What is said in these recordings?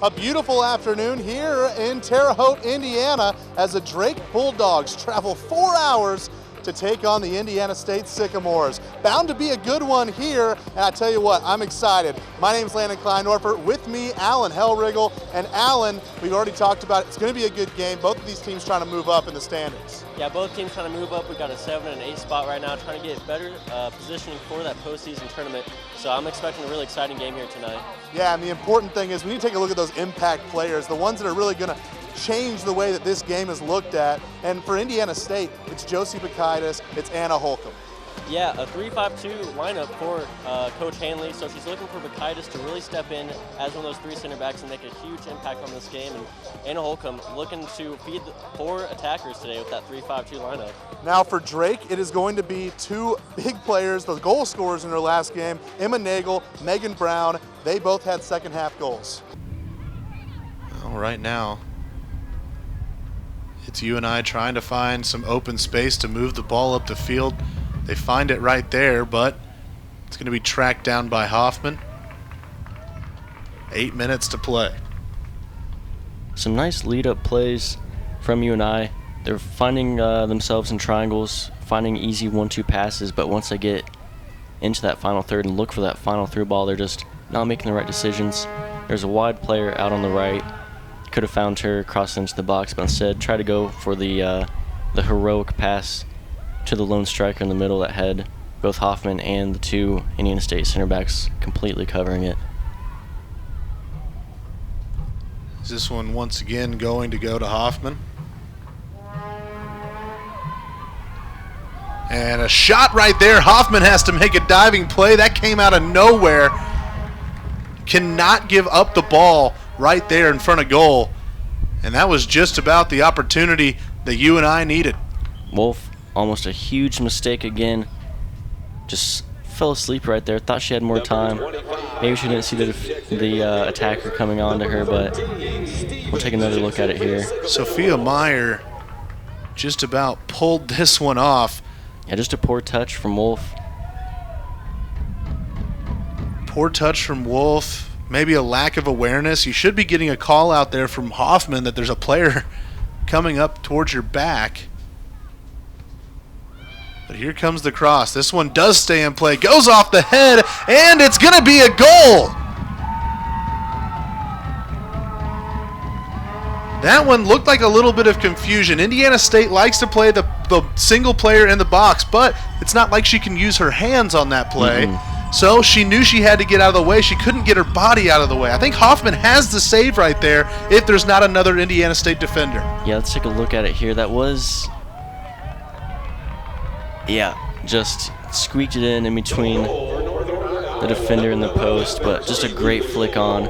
A beautiful afternoon here in Terre Haute, Indiana, as the Drake Bulldogs travel 4 hours to take on the Indiana State Sycamores. Bound to be a good one here, and I tell you what, I'm excited. My name's Landon Kleinorfer. With me, Alan Hellrigel. And Alan, we've already talked about it. It's going to be a good game. Both of these teams trying to move up in the standings. Yeah, both teams trying to move up. We've got a 7 and 8 spot right now, trying to get better positioning for that postseason tournament. So I'm expecting a really exciting game here tonight. Yeah, and the important thing is we need to take a look at those impact players, the ones that are really going to change the way that this game is looked at. And for Indiana State, it's Josie Bakaitis, it's Anna Holcomb. Yeah, a 3-5-2 lineup for Coach Hanley. So she's looking for Bakaitis to really step in as one of those three center backs and make a huge impact on this game. And Anna Holcomb looking to feed the 4 attackers today with that 3-5-2 lineup. Now for Drake, it is going to be 2 big players, the goal scorers in their last game, Emma Nagel, Megan Brown. They both had second half goals. Well, right now, it's UNI trying to find some open space to move the ball up the field. They find it right there, but it's going to be tracked down by Hoffman. 8 minutes to play. Some nice lead-up plays from UNI. They're finding themselves in triangles, finding easy 1-2 passes, but once they get into that final third and look for that final through ball, they're just not making the right decisions. There's a wide player out on the right. Could have found her crossing into the box, but instead try to go for the heroic pass to the lone striker in the middle that had both Hoffman and the 2 Indiana State center backs completely covering it. Is this one once again going to go to Hoffman? And a shot right there. Hoffman has to make a diving play. That came out of nowhere. Cannot give up the ball right there in front of goal. And that was just about the opportunity that UNI needed. Wolf, almost a huge mistake again. Just fell asleep right there. Thought she had more time. Maybe she didn't see the attacker coming on to her, but we'll take another look at it here. Sophia Meyer just about pulled this one off. Yeah, just a poor touch from Wolf. Poor touch from Wolf. Maybe a lack of awareness. You should be getting a call out there from Hoffman that there's a player coming up towards your back. But here comes the cross. This one does stay in play. Goes off the head, and it's going to be a goal. That one looked like a little bit of confusion. Indiana State likes to play the single player in the box, but it's not like she can use her hands on that play. So she knew she had to get out of the way. She couldn't get her body out of the way. I think Hoffman has the save right there if there's not another Indiana State defender. Yeah, let's take a look at it here. That was, yeah, just squeaked it in between the defender and the post, but just a great flick on.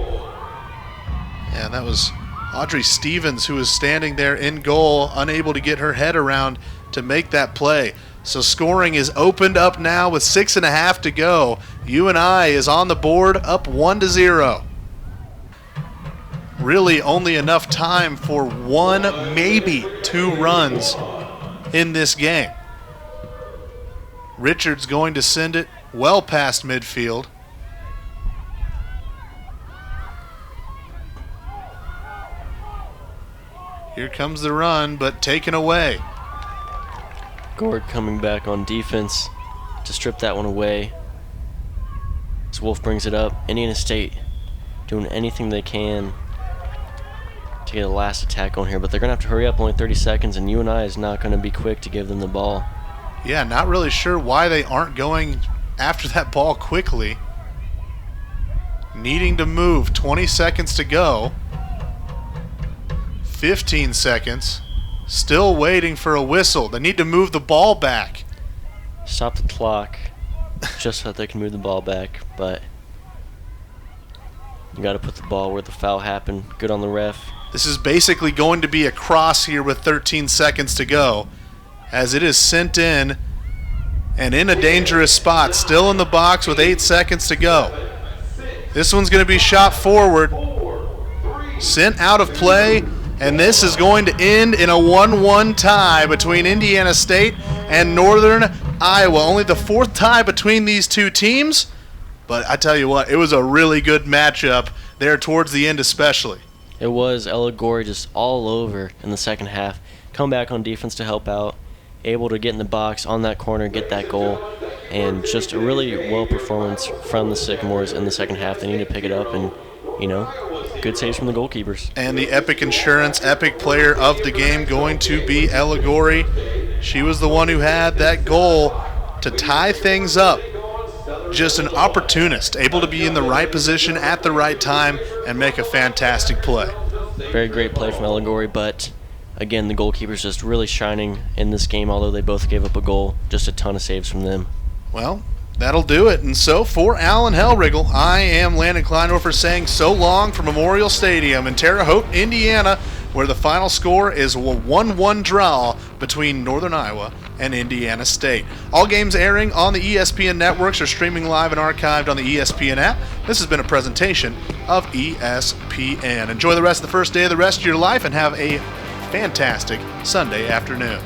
Yeah, that was Audrey Stevens who was standing there in goal, unable to get her head around to make that play. So scoring is opened up now with 6.5 to go. UNI is on the board, up 1-0. Really only enough time for 1, maybe 2 runs in this game. Richards going to send it well past midfield. Here comes the run, but taken away. Gord coming back on defense to strip that one away. As Wolf brings it up, Indiana State doing anything they can to get a last attack on here, but they're going to have to hurry up, only 30 seconds, and UNI is not going to be quick to give them the ball. Yeah, not really sure why they aren't going after that ball quickly. Needing to move, 20 seconds to go. 15 seconds. Still waiting for a whistle. They need to move the ball back. Stop the clock just so that they can move the ball back, but you got to put the ball where the foul happened. Good on the ref. This is basically going to be a cross here with 13 seconds to go, as it is sent in and in a dangerous spot. Still in the box with 8 seconds to go. This one's going to be shot forward, sent out of play. And this is going to end in a 1-1 tie between Indiana State and Northern Iowa. Only the 4th tie between these two teams. But I tell you what, it was a really good matchup there towards the end especially. It was Ella Gorey just all over in the second half. Come back on defense to help out, able to get in the box on that corner, get that goal, and just a really well performance from the Sycamores in the second half. They need to pick it up, and good saves from the goalkeepers. And the Epic Insurance Epic Player of the game going to be Ella Gorey. She was the one who had that goal to tie things up. Just an opportunist, able to be in the right position at the right time and make a fantastic play. Very great play from Ella Gorey, but again, the goalkeepers just really shining in this game, although they both gave up a goal. Just a ton of saves from them. Well, that'll do it. And so for Alan Hellrigel, I am Landon Kleindorfer saying so long from Memorial Stadium in Terre Haute, Indiana, where the final score is a 1-1 draw between Northern Iowa and Indiana State. All games airing on the ESPN networks are streaming live and archived on the ESPN app. This has been a presentation of ESPN. Enjoy the rest of the first day of the rest of your life and have a fantastic Sunday afternoon.